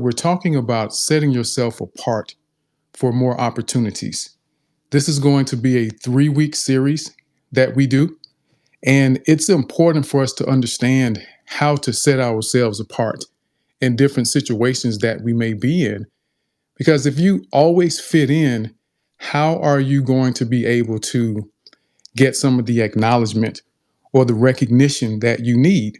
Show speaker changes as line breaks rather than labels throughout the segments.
We're talking about setting yourself apart for more opportunities. This is going to be a 3 week series that we do, and it's important for us to understand how to set ourselves apart in different situations that we may be in. Because if you always fit in, how are you going to be able to get some of the acknowledgement or the recognition that you need?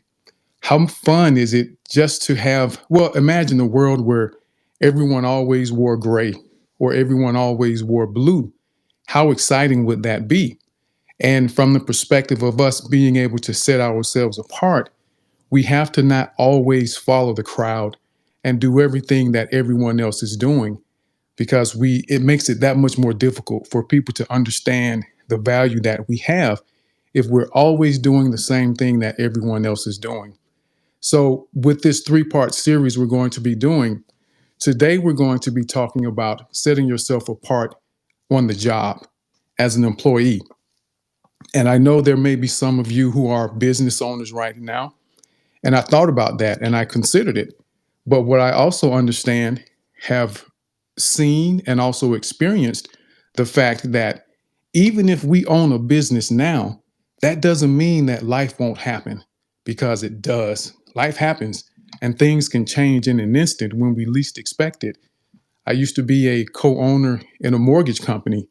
How fun is it just to have, well, imagine a world where everyone always wore gray or everyone always wore blue. How exciting would that be? And from the perspective of us being able to set ourselves apart, we have to not always follow the crowd and do everything that everyone else is doing, because it makes it that much more difficult for people to understand the value that we have if we're always doing the same thing that everyone else is doing. So, with this 3 part series we're going to be doing, today we're going to be talking about setting yourself apart on the job as an employee. And I know there may be some of you who are business owners right now. And I thought about that and I considered it. But what I also understand, have seen, and also experienced the fact that even if we own a business now, that doesn't mean that life won't happen, because it does. Life happens and things can change in an instant when we least expect it. I used to be a co owner in a mortgage company,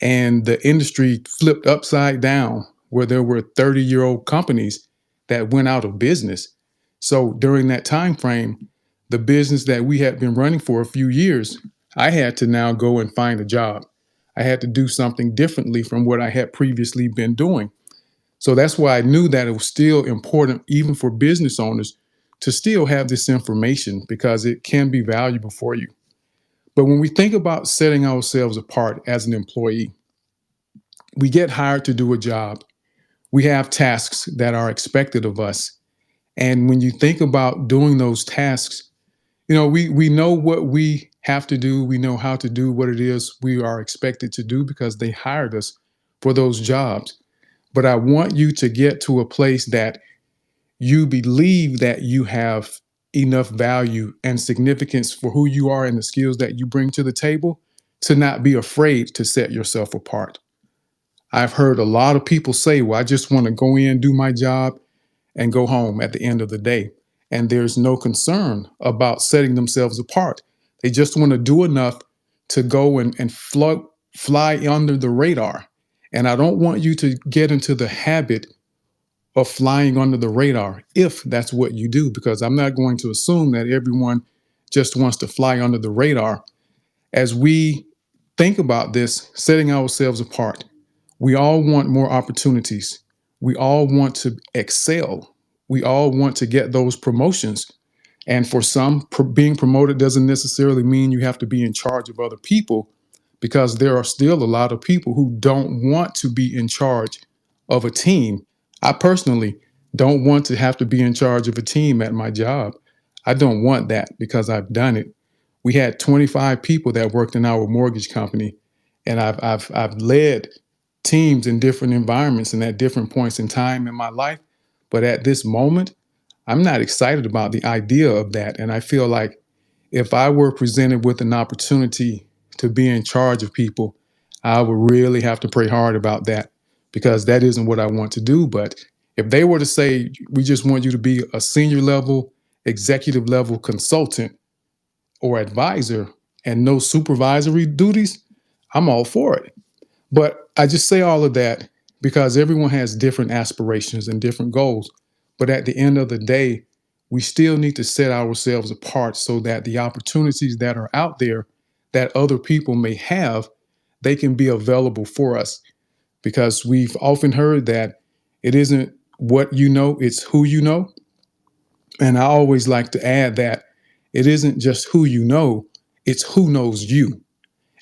and the industry flipped upside down where there were 30-year-old companies that went out of business. So during that time frame, the business that we had been running for a few years, I had to now go and find a job. I had to do something differently from what I had previously been doing. So that's why I knew that it was still important, even for business owners, to still have this information, because it can be valuable for you. But when we think about setting ourselves apart as an employee, we get hired to do a job. We have tasks that are expected of us. And when you think about doing those tasks, we know what we have to do. We know how to do what it is we are expected to do because they hired us for those jobs. But I want you to get to a place that you believe that you have enough value and significance for who you are and the skills that you bring to the table to not be afraid to set yourself apart. I've heard a lot of people say, well, I just want to go in, do my job, and go home at the end of the day. And there's no concern about setting themselves apart. They just want to do enough to go and fly under the radar. And I don't want you to get into the habit of flying under the radar if that's what you do, because I'm not going to assume that everyone just wants to fly under the radar. As we think about this, setting ourselves apart, we all want more opportunities. We all want to excel. We all want to get those promotions. And for some, being promoted doesn't necessarily mean you have to be in charge of other people, because there are still a lot of people who don't want to be in charge of a team. I personally don't want to have to be in charge of a team at my job. I don't want that because I've done it. We had 25 people that worked in our mortgage company, and I've led teams in different environments and at different points in time in my life. But at this moment, I'm not excited about the idea of that. And I feel like if I were presented with an opportunity to be in charge of people, I would really have to pray hard about that, because that isn't what I want to do. But if they were to say, we just want you to be a senior level, executive level consultant or advisor and no supervisory duties, I'm all for it. But I just say all of that because everyone has different aspirations and different goals. But at the end of the day, we still need to set ourselves apart so that the opportunities that are out there that other people may have, they can be available for us. Because we've often heard that it isn't what you know, it's who you know. And I always like to add that it isn't just who you know, it's who knows you.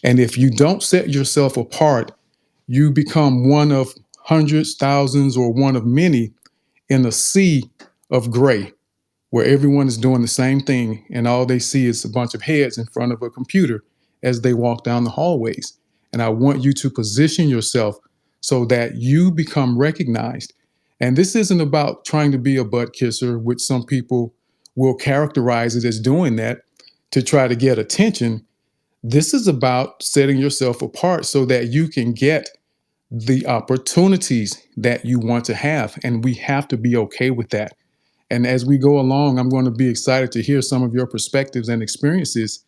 And if you don't set yourself apart, you become one of hundreds, thousands, or one of many in a sea of gray, where everyone is doing the same thing and all they see is a bunch of heads in front of a computer as they walk down the hallways. And I want you to position yourself so that you become recognized. And this isn't about trying to be a butt kisser, which some people will characterize it as doing that. to try to get attention. This is about setting yourself apart so that you can get the opportunities that you want to have. And we have to be okay with that. And as we go along, I'm going to be excited to hear some of your perspectives and experiences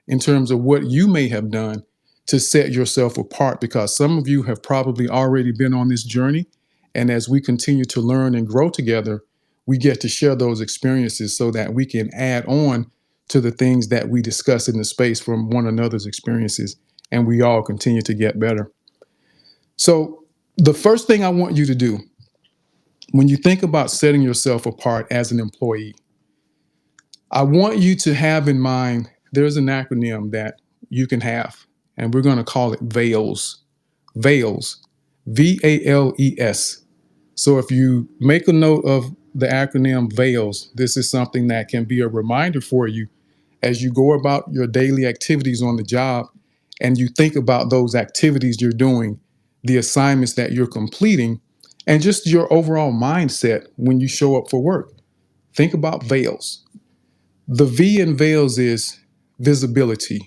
in terms of what you may have done to set yourself apart, because some of you have probably already been on this journey. And as we continue to learn and grow together, we get to share those experiences so that we can add on to the things that we discuss in the space from one another's experiences, and we all continue to get better. So, the first thing I want you to do when you think about setting yourself apart as an employee, I want you to have in mind there's an acronym that you can have, and we're going to call it VALES. VALES, VALES. So if you make a note of the acronym VALES, this is something that can be a reminder for you as you go about your daily activities on the job and you think about those activities you're doing, the assignments that you're completing, and just your overall mindset when you show up for work. Think about VALES. The V in VALES is visibility.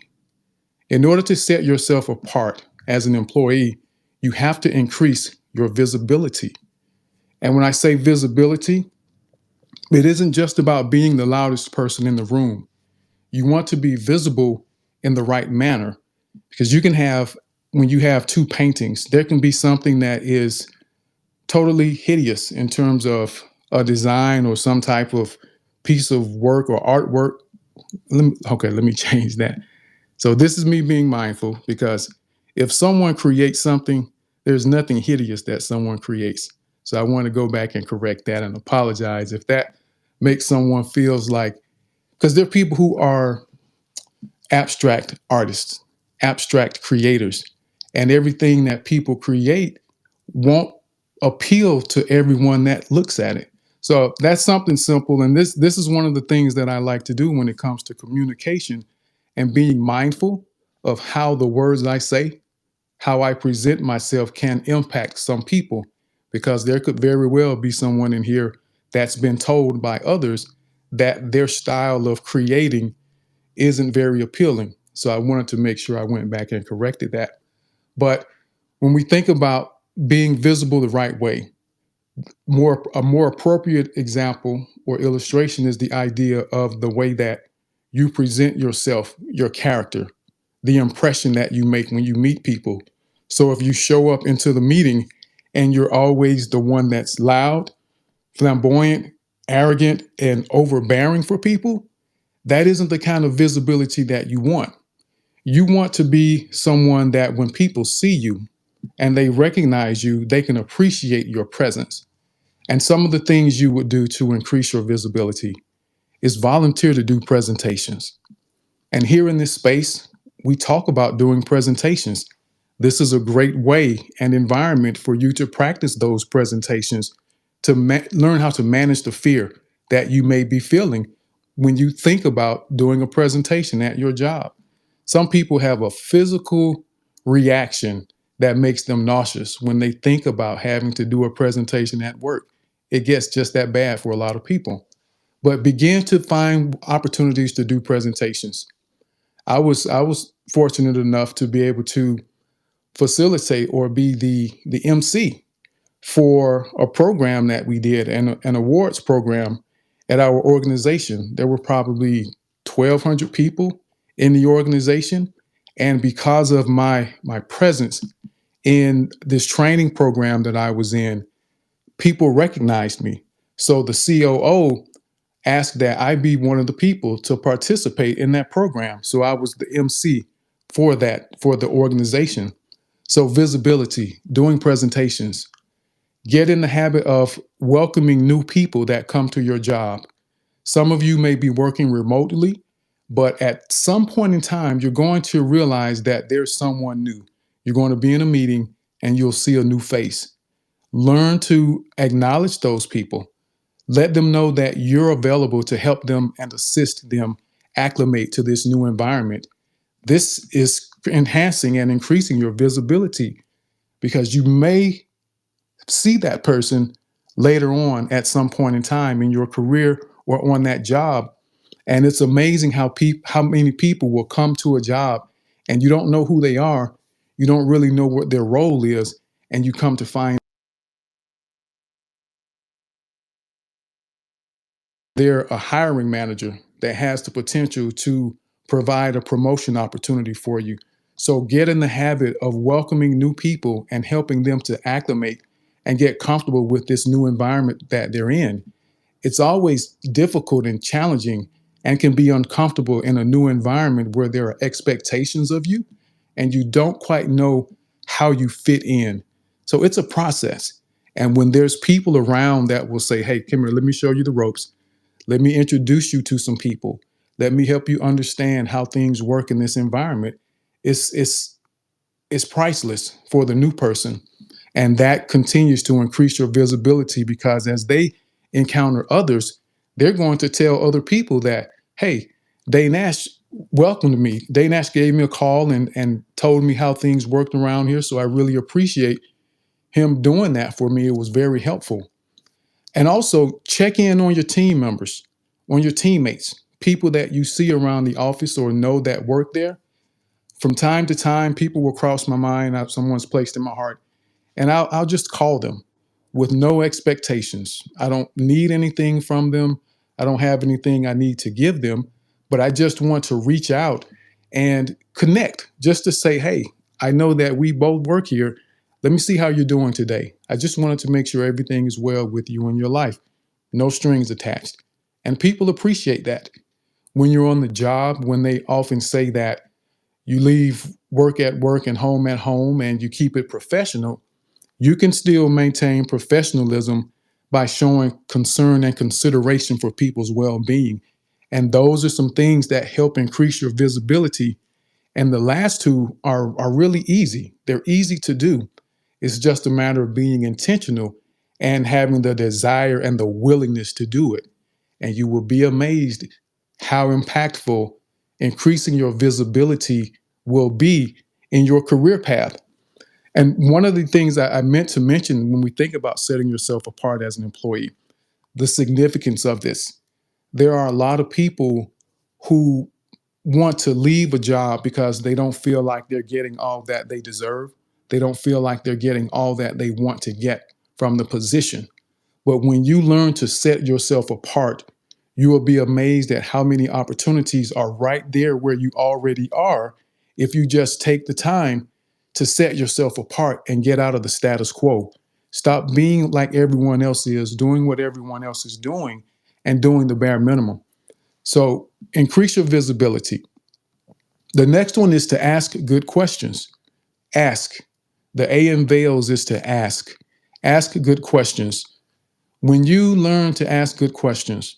In order to set yourself apart as an employee, you have to increase your visibility. And when I say visibility, it isn't just about being the loudest person in the room. You want to be visible in the right manner, because you can have, when you have two paintings, there can be something that is totally hideous in terms of a design or some type of piece of work or artwork. Let me change that. So this is me being mindful, because if someone creates something, there's nothing hideous that someone creates. So I want to go back and correct that and apologize if that makes someone feels like, because there are people who are abstract artists, abstract creators, and everything that people create won't appeal to everyone that looks at it. So that's something simple. And this is one of the things that I like to do when it comes to communication and being mindful of how the words I say, how I present myself can impact some people, because there could very well be someone in here that's been told by others that their style of creating isn't very appealing. So I wanted to make sure I went back and corrected that. But when we think about being visible the right way, a more appropriate example or illustration is the idea of the way that you present yourself, your character, the impression that you make when you meet people. So if you show up into the meeting and you're always the one that's loud, flamboyant, arrogant, and overbearing for people, that isn't the kind of visibility that you want. You want to be someone that when people see you and they recognize you, they can appreciate your presence. And some of the things you would do to increase your visibility is volunteer to do presentations. And here in this space, we talk about doing presentations. This is a great way and environment for you to practice those presentations, to learn how to manage the fear that you may be feeling when you think about doing a presentation at your job. Some people have a physical reaction that makes them nauseous when they think about having to do a presentation at work. It gets just that bad for a lot of people. But begin to find opportunities to do presentations. I was fortunate enough to be able to facilitate or be the MC for a program that we did, an awards program at our organization. There were probably 1,200 people in the organization, and because of my presence in this training program that I was in, people recognized me. So the COO asked that I be one of the people to participate in that program. So I was the MC for the organization. So visibility, doing presentations, get in the habit of welcoming new people that come to your job. Some of you may be working remotely, but at some point in time, you're going to realize that there's someone new. You're going to be in a meeting and you'll see a new face. Learn to acknowledge those people. Let them know that you're available to help them and assist them acclimate to this new environment. This is enhancing and increasing your visibility, because you may see that person later on at some point in time in your career or on that job. And it's amazing how many people will come to a job and you don't know who they are, you don't really know what their role is, and you come to find they're a hiring manager that has the potential to provide a promotion opportunity for you. So get in the habit of welcoming new people and helping them to acclimate and get comfortable with this new environment that they're in. It's always difficult and challenging and can be uncomfortable in a new environment where there are expectations of you and you don't quite know how you fit in. So it's a process. And when there's people around that will say, hey, come here, let me show you the ropes. Let me introduce you to some people. Let me help you understand how things work in this environment. It's it's it's priceless for the new person. And that continues to increase your visibility because as they encounter others, they're going to tell other people that, hey, Dane Nash welcomed me. Dane Nash gave me a call and told me how things worked around here. So I really appreciate him doing that for me. It was very helpful. And also check in on your team members, on your teammates, people that you see around the office or know that work there. From time to time, people will cross my mind. Someone's placed in my heart, and I'll just call them with no expectations. I don't need anything from them. I don't have anything I need to give them, but I just want to reach out and connect just to say, hey, I know that we both work here. Let me see how you're doing today. I just wanted to make sure everything is well with you in your life. No strings attached. And people appreciate that. When you're on the job, when they often say that you leave work at work and home at home and you keep it professional, you can still maintain professionalism by showing concern and consideration for people's well being. And those are some things that help increase your visibility. And the last two are really easy. They're easy to do. It's just a matter of being intentional and having the desire and the willingness to do it. And you will be amazed how impactful increasing your visibility will be in your career path. And one of the things I meant to mention when we think about setting yourself apart as an employee, the significance of this. There are a lot of people who want to leave a job because they don't feel like they're getting all that they deserve. They don't feel like they're getting all that they want to get from the position. But when you learn to set yourself apart, you will be amazed at how many opportunities are right there where you already are if you just take the time to set yourself apart and get out of the status quo. Stop being like everyone else is, doing what everyone else is doing, and doing the bare minimum. So increase your visibility. The next one is to ask good questions. Ask. The A in Vales is to ask. Ask good questions. When you learn to ask good questions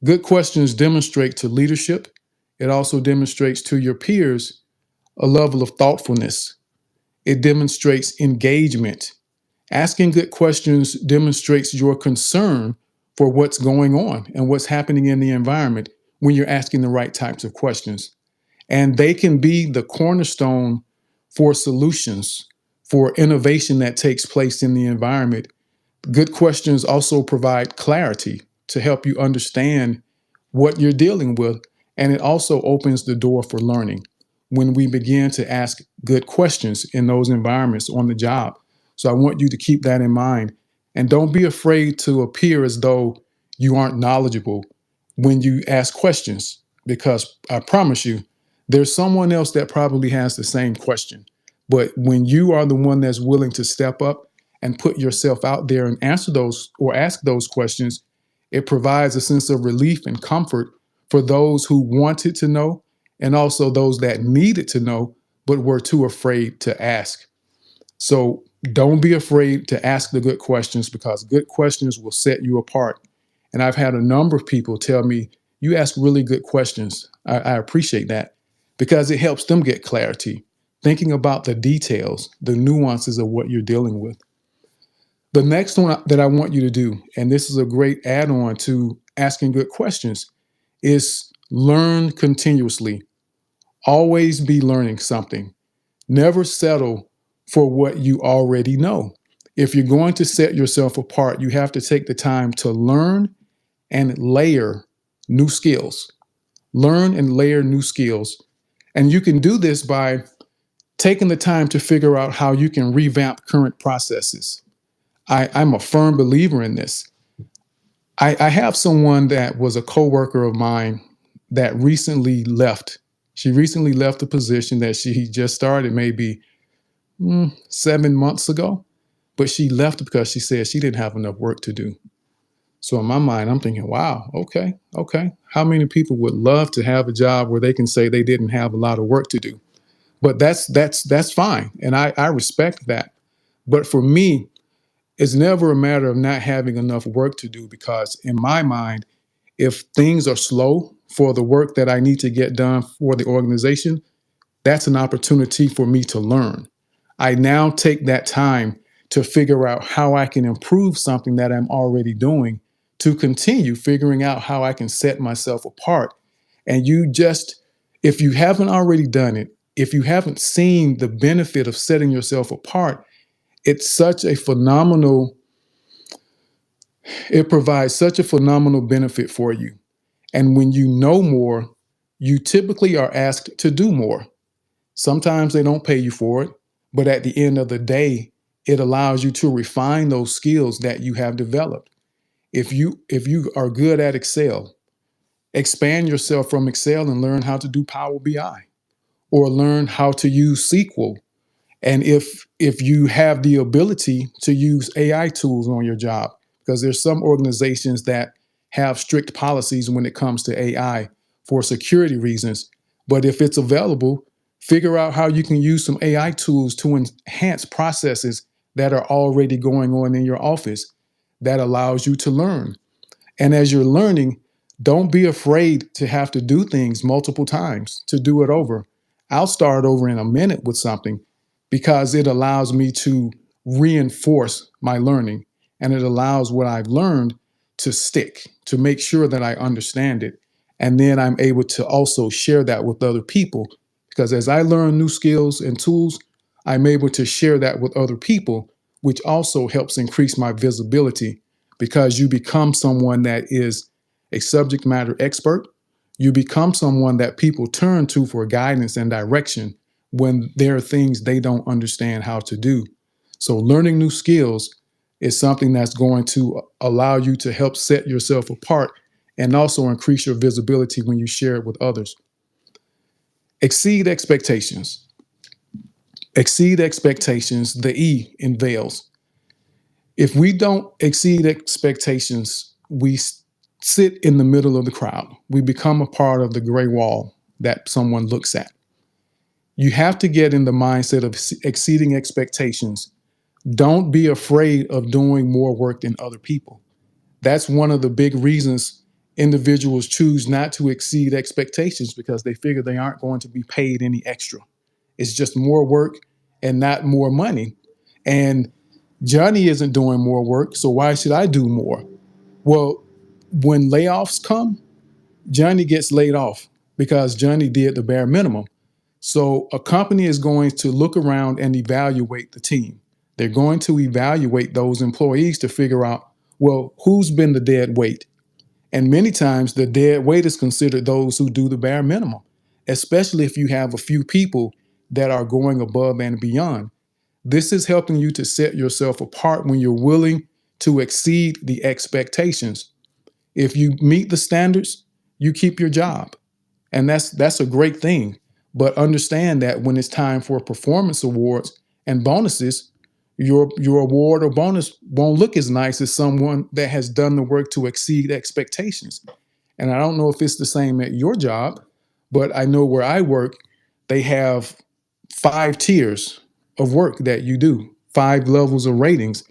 demonstrate to leadership. It also demonstrates to your peers a level of thoughtfulness. It demonstrates engagement. Asking good questions demonstrates your concern for what's going on and what's happening in the environment when you're asking the right types of questions. And they can be the cornerstone for solutions, for innovation that takes place in the environment. Good questions also provide clarity to help you understand what you're dealing with. And it also opens the door for learning when we begin to ask good questions in those environments on the job. So I want you to keep that in mind. And don't be afraid to appear as though you aren't knowledgeable when you ask questions, because I promise you, there's someone else that probably has the same question. But when you are the one that's willing to step up and put yourself out there and answer those or ask those questions, it provides a sense of relief and comfort for those who wanted to know and also those that needed to know but were too afraid to ask. So don't be afraid to ask the good questions because good questions will set you apart. And I've had a number of people tell me, you ask really good questions. I appreciate that because it helps them get clarity, thinking about the details, the nuances of what you're dealing with. The next one that I want you to do, and this is a great add on to asking good questions, is learn continuously. Always be learning something. Never settle for what you already know. If you're going to set yourself apart, you have to take the time to learn and layer new skills. Learn and layer new skills. And you can do this by taking the time to figure out how you can revamp current processes. I'm a firm believer in this. I have someone that was a coworker of mine that recently left. She recently left a position that she just started maybe 7 months ago, but she left because she said she didn't have enough work to do. So in my mind, I'm thinking, wow, okay, okay. How many people would love to have a job where they can say they didn't have a lot of work to do? But that's fine, and I respect that. But for me, it's never a matter of not having enough work to do because in my mind, if things are slow for the work that I need to get done for the organization, that's an opportunity for me to learn. I now take that time to figure out how I can improve something that I'm already doing to continue figuring out how I can set myself apart. And you just, if you haven't already done it, if you haven't seen the benefit of setting yourself apart, it's such a phenomenal, it provides such a phenomenal benefit for you. And when you know more, you typically are asked to do more. Sometimes they don't pay you for it, but at the end of the day, it allows you to refine those skills that you have developed. If you are good at Excel, expand yourself from Excel and learn how to do Power BI or learn how to use SQL. And if you have the ability to use AI tools on your job, because there's some organizations that have strict policies when it comes to AI for security reasons. But if it's available, figure out how you can use some AI tools to enhance processes that are already going on in your office that allows you to learn. And as you're learning, don't be afraid to have to do things multiple times to do it over. I'll start over in a minute with something because it allows me to reinforce my learning and it allows what I've learned to stick, to make sure that I understand it. And then I'm able to also share that with other people because as I learn new skills and tools, I'm able to share that with other people, which also helps increase my visibility because you become someone that is a subject matter expert. You become someone that people turn to for guidance and direction when there are things they don't understand how to do. So, learning new skills is something that's going to allow you to help set yourself apart and also increase your visibility when you share it with others. Exceed expectations. Exceed expectations, the E in veils. If we don't exceed expectations, we sit in the middle of the crowd. We become a part of the gray wall that someone looks at. You have to get in the mindset of exceeding expectations. Don't be afraid of doing more work than other people. That's one of the big reasons individuals choose not to exceed expectations because they figure they aren't going to be paid any extra. It's just more work and not more money. And Johnny isn't doing more work, so why should I do more? Well, when layoffs come, Johnny gets laid off because Johnny did the bare minimum. So a company is going to look around and evaluate the team. They're going to evaluate those employees to figure out, well, who's been the dead weight? And many times the dead weight is considered those who do the bare minimum, especially if you have a few people that are going above and beyond. This is helping you to set yourself apart when you're willing to exceed the expectations. If you meet the standards, you keep your job. And that's a great thing. But understand that when it's time for performance awards and bonuses, your award or bonus won't look as nice as someone that has done the work to exceed expectations. And I don't know if it's the same at your job, but I know where I work, they have 5 tiers of work that you do, 5 levels of ratings.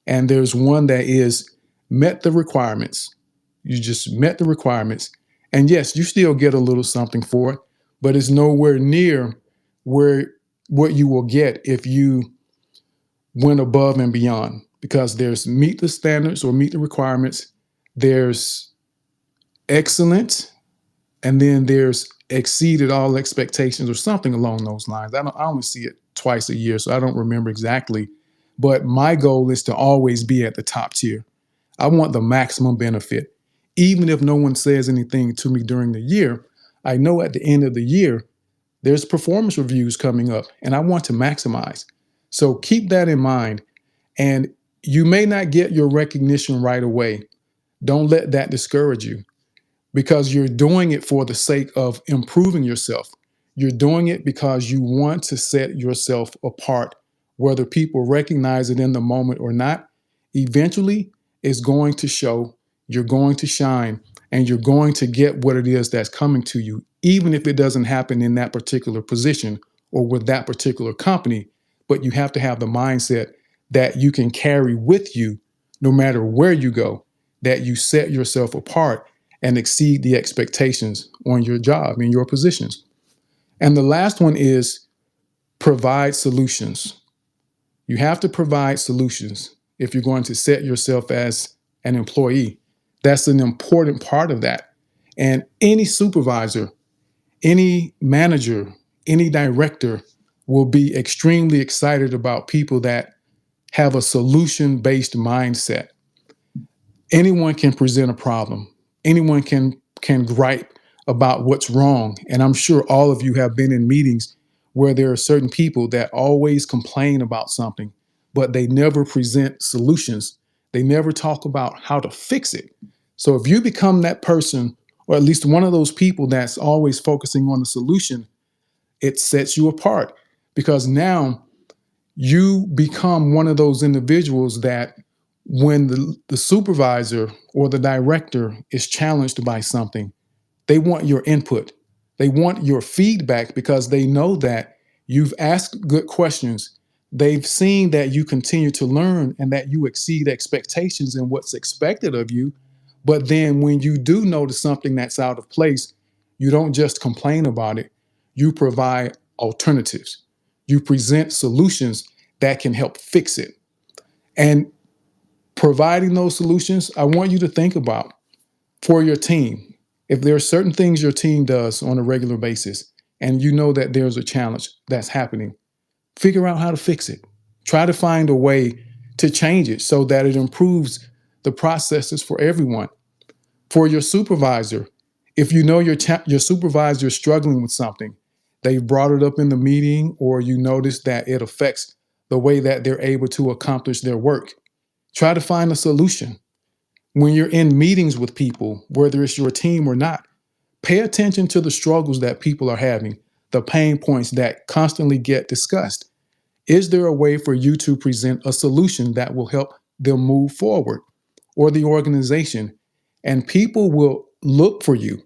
And there's one that is met the requirements. You just met the requirements. And yes, you still get a little something for it, but it's nowhere near where what you will get if you went above and beyond because there's meet the standards or meet the requirements, there's excellent, and then there's exceeded all expectations or something along those lines. I only see it twice a year, so I don't remember exactly. But my goal is to always be at the top tier. I want the maximum benefit. Even if no one says anything to me during the year, I know at the end of the year, there's performance reviews coming up and I want to maximize. So keep that in mind. And you may not get your recognition right away. Don't let that discourage you because you're doing it for the sake of improving yourself. You're doing it because you want to set yourself apart, whether people recognize it in the moment or not. Eventually, it's going to show, you're going to shine, and you're going to get what it is that's coming to you, even if it doesn't happen in that particular position or with that particular company. But you have to have the mindset that you can carry with you no matter where you go, that you set yourself apart and exceed the expectations on your job in your positions. And the last one is provide solutions. You have to provide solutions if you're going to set yourself as an employee. That's an important part of that. And any supervisor, any manager, any director will be extremely excited about people that have a solution-based mindset. Anyone can present a problem. Anyone can gripe about what's wrong. And I'm sure all of you have been in meetings where there are certain people that always complain about something, but they never present solutions. They never talk about how to fix it. So if you become that person, or at least one of those people that's always focusing on the solution, it sets you apart because now you become one of those individuals that when the supervisor or the director is challenged by something, they want your input. They want your feedback because they know that you've asked good questions. They've seen that you continue to learn and that you exceed expectations and what's expected of you. But then when you do notice something that's out of place, you don't just complain about it, you provide alternatives. You present solutions that can help fix it. And providing those solutions, I want you to think about for your team. If there are certain things your team does on a regular basis, and you know that there's a challenge that's happening, figure out how to fix it. Try to find a way to change it so that it improves the processes for everyone. For your supervisor, if you know your supervisor is struggling with something, they've brought it up in the meeting, or you notice that it affects the way that they're able to accomplish their work. Try to find a solution. When you're in meetings with people, whether it's your team or not, pay attention to the struggles that people are having, the pain points that constantly get discussed. Is there a way for you to present a solution that will help them move forward or the organization? And people will look for you.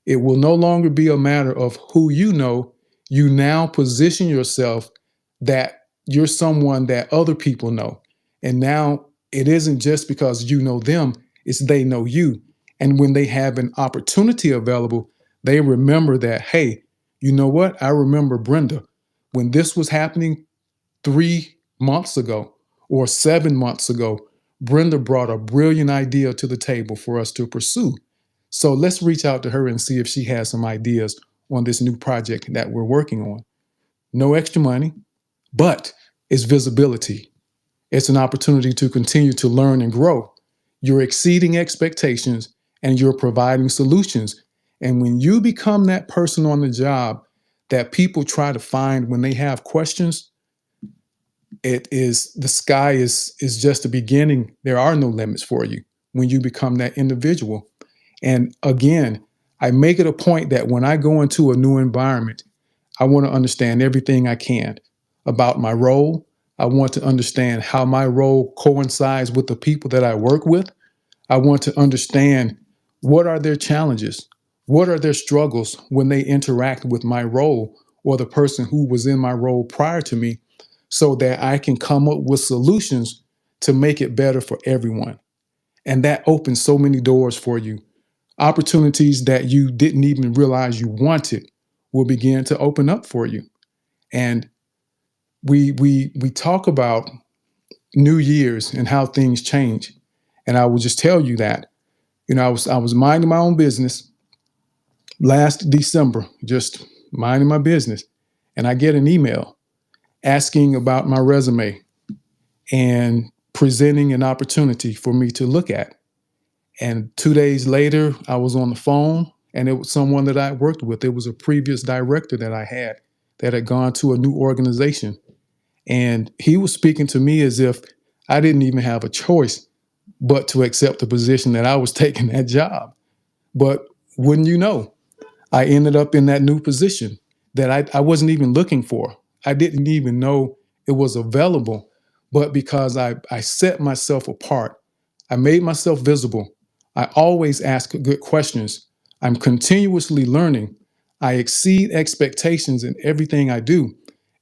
It will no longer be a matter of who you know. You now position yourself that you're someone that other people know. And now it isn't just because you know them, it's they know you. And when they have an opportunity available, they remember that, hey, you know what? I remember Brenda. When this was happening 3 months ago or 7 months ago, Brenda brought a brilliant idea to the table for us to pursue. So let's reach out to her and see if she has some ideas on this new project that we're working on. No extra money, but it's visibility. It's an opportunity to continue to learn and grow. You're exceeding expectations and you're providing solutions. And when you become that person on the job that people try to find when they have questions, it is the sky is just the beginning. There are no limits for you when you become that individual. And again, I make it a point that when I go into a new environment, I want to understand everything I can about my role. I want to understand how my role coincides with the people that I work with. I want to understand what are their challenges? What are their struggles when they interact with my role or the person who was in my role prior to me so that I can come up with solutions to make it better for everyone. And that opens so many doors for you. Opportunities that you didn't even realize you wanted will begin to open up for you. And we talk about New Year's and how things change. And I will just tell you that, I was minding my own business last December, just minding my business, and I get an email asking about my resume and presenting an opportunity for me to look at. And 2 days later, I was on the phone And it was someone that I worked with. It was a previous director that I had that had gone to a new organization. And he was speaking to me as if I didn't even have a choice but to accept the position that I was taking that job. But wouldn't you know, I ended up in that new position that I wasn't even looking for. I didn't even know it was available. But because I set myself apart, I made myself visible. I always ask good questions. I'm continuously learning. I exceed expectations in everything I do,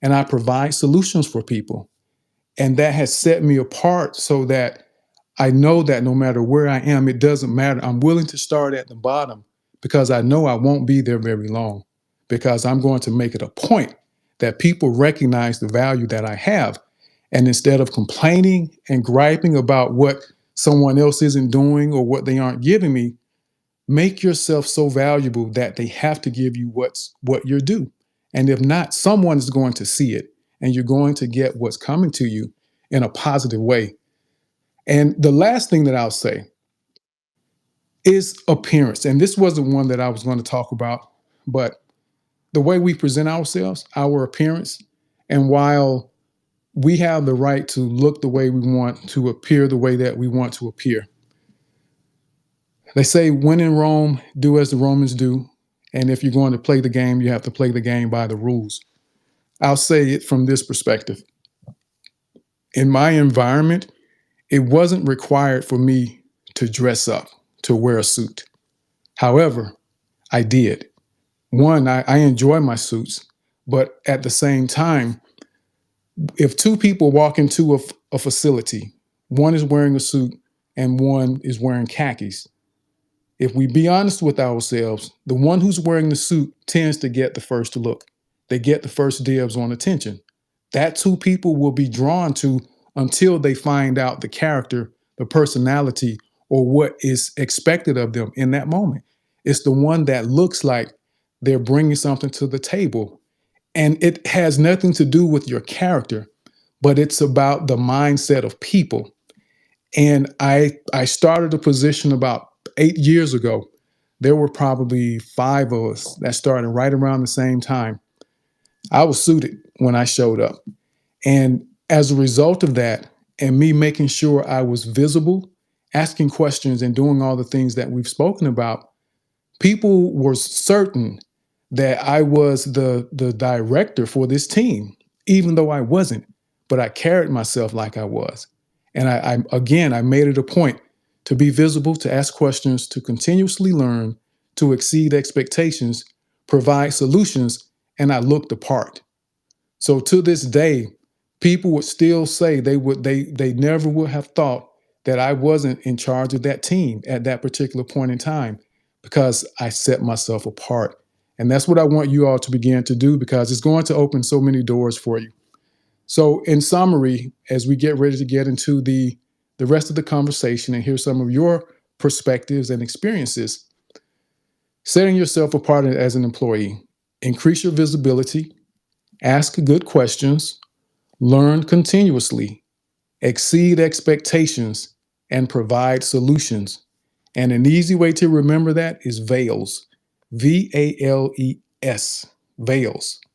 and I provide solutions for people. And that has set me apart so that I know that no matter where I am, it doesn't matter. I'm willing to start at the bottom because I know I won't be there very long, because I'm going to make it a point that people recognize the value that I have. And instead of complaining and griping about what someone else isn't doing or what they aren't giving me, make yourself so valuable that they have to give you what you're due. And if not, someone is going to see it, and you're going to get what's coming to you in a positive way. And the last thing that I'll say is appearance. And this wasn't one that I was going to talk about, but the way we present ourselves, our appearance, and while we have the right to look the way we want, to appear the way that we want to appear, they say, when in Rome, do as the Romans do. And if you're going to play the game, you have to play the game by the rules. I'll say it from this perspective. In my environment, it wasn't required for me to dress up, to wear a suit. However, I did. One, I enjoy my suits, but at the same time, if two people walk into a facility, one is wearing a suit and one is wearing khakis, if we be honest with ourselves, the one who's wearing the suit tends to get the first look. They get the first dibs on attention. That's who people will be drawn to until they find out the character, the personality, or what is expected of them in that moment. It's the one that looks like they're bringing something to the table. And it has nothing to do with your character, but it's about the mindset of people. And I started a position about 8 years ago. There were probably five of us that started right around the same time. I was suited when I showed up. And as a result of that, and me making sure I was visible, asking questions, and doing all the things that we've spoken about, people were certain that I was the director for this team, even though I wasn't. But I carried myself like I was. And I made it a point to be visible, to ask questions, to continuously learn, to exceed expectations, provide solutions, and I looked the part. So to this day, people would still say they never would have thought that I wasn't in charge of that team at that particular point in time, because I set myself apart. And that's what I want you all to begin to do, because it's going to open so many doors for you. So in summary, as we get ready to get into the rest of the conversation and hear some of your perspectives and experiences, setting yourself apart as an employee, increase your visibility, ask good questions, learn continuously, exceed expectations, and provide solutions. And an easy way to remember that is VALES, VALES, VALES.